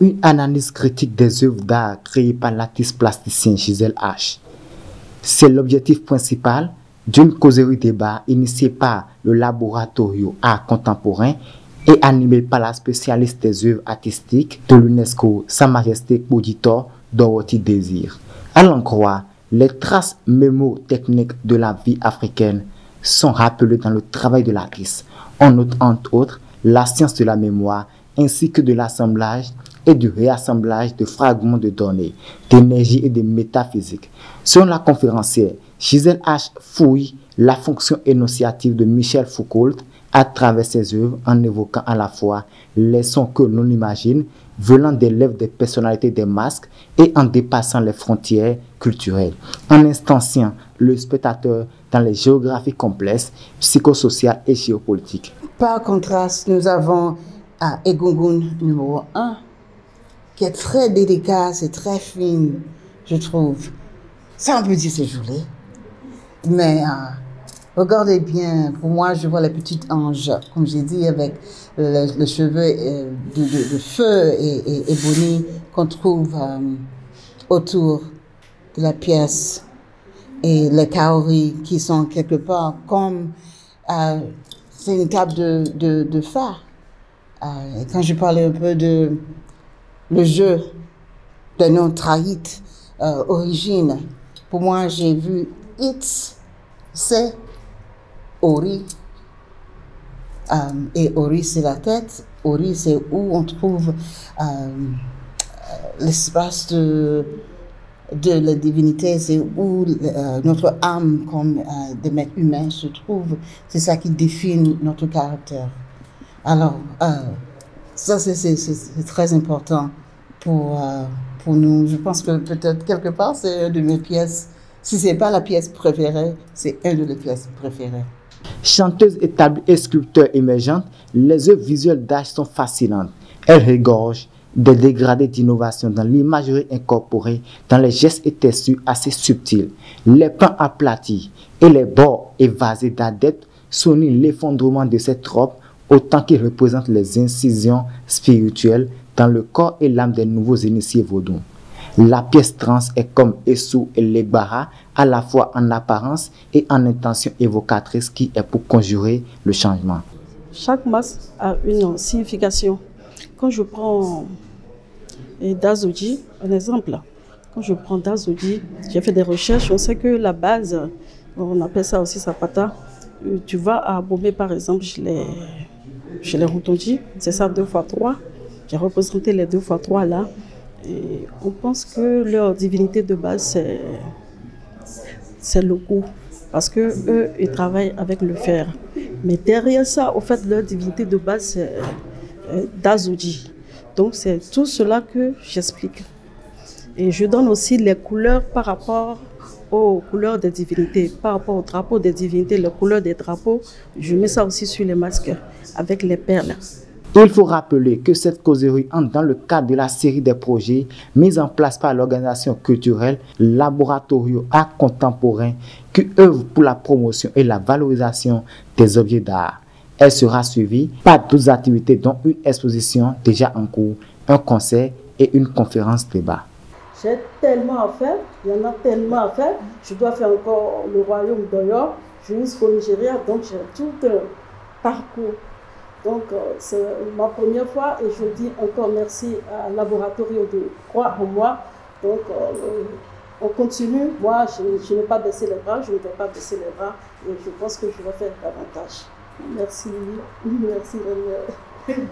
une analyse critique des œuvres d'art créées par l'artiste plasticien Gisèle H. C'est l'objectif principal d'une causerie débat initiée par le Laboratorio Art Contemporain et animée par la spécialiste des œuvres artistiques de l'UNESCO, Sa Majesté Auditor Dorothy Désir. À l'en croire, les traces mémotechniques de la vie africaine sont rappelées dans le travail de l'artiste. On note entre autres la science de la mémoire ainsi que de l'assemblage et du réassemblage de fragments de données, d'énergie et de métaphysique. Selon la conférencière, Gisèle H. fouille la fonction énonciative de Michel Foucault à travers ses œuvres en évoquant à la fois les sons que l'on imagine venant des lèvres des personnalités des masques et en dépassant les frontières culturelles, en instanciant le spectateur dans les géographies complexes, psychosociales et géopolitiques. Par contraste, nous avons Egungun numéro 1, qui est très délicat, c'est très fine, je trouve. Ça, on peut dire c'est joli. Mais regardez bien, pour moi, je vois la petite ange, comme j'ai dit, avec le cheveu de feu et ébony qu'on trouve autour de la pièce. Et les kaoris qui sont quelque part comme... c'est une table de phare. Et quand je parlais un peu de le jeu de notre trahite origine, pour moi, j'ai vu Itz, c'est Ori. Et Ori, c'est la tête. Ori, c'est où on trouve l'espace de la divinité, c'est où notre âme comme des maîtres humains se trouve. C'est ça qui définit notre caractère. Alors, ça c'est très important pour nous. Je pense que peut-être quelque part c'est une de mes pièces. Si ce n'est pas la pièce préférée, c'est une de mes pièces préférées. Chanteuse établie et sculpteur émergente, les œuvres visuelles d'H sont fascinantes. Elles regorgent des dégradés d'innovation dans l'imagerie incorporée, dans les gestes et textures assez subtils. Les pans aplatis et les bords évasés d'adeptes soulignent l'effondrement de cette robe autant qu'ils représentent les incisions spirituelles dans le corps et l'âme des nouveaux initiés vaudous. La pièce trans est comme Essou et Legbara, à la fois en apparence et en intention évocatrice qui est pour conjurer le changement. Chaque masque a une signification. Quand je prends Dazodji, un exemple, quand je prends Dazodji, j'ai fait des recherches, on sait que la base, on appelle ça aussi Zapata, tu vas à Bomé par exemple, chez les Routonji, c'est ça 2x3, j'ai représenté les 2x3 là, et on pense que leur divinité de base c'est le goût, parce que eux ils travaillent avec le fer. Mais derrière ça, au fait, leur divinité de base c'est Dazodji. Donc c'est tout cela que j'explique. Et je donne aussi les couleurs par rapport aux couleurs des divinités, par rapport au drapeau des divinités, les couleurs des drapeaux. Je mets ça aussi sur les masques avec les perles. Il faut rappeler que cette causerie entre dans le cadre de la série des projets mis en place par l'organisation culturelle Laboratorio Art Contemporain qui œuvre pour la promotion et la valorisation des objets d'art. Elle sera suivie par d'autres activités dont une exposition déjà en cours, un concert et une conférence débat. J'ai tellement à faire, il y en a tellement à faire. Je dois faire encore le royaume d'Oyo jusqu'au Nigeria, donc j'ai tout un parcours. Donc c'est ma première fois et je dis encore merci à Laboratorio de croire en moi. Donc on continue. Moi, je n'ai pas baissé les bras, je ne vais pas baisser les bras et je pense que je vais faire davantage. Merci, merci Daniel.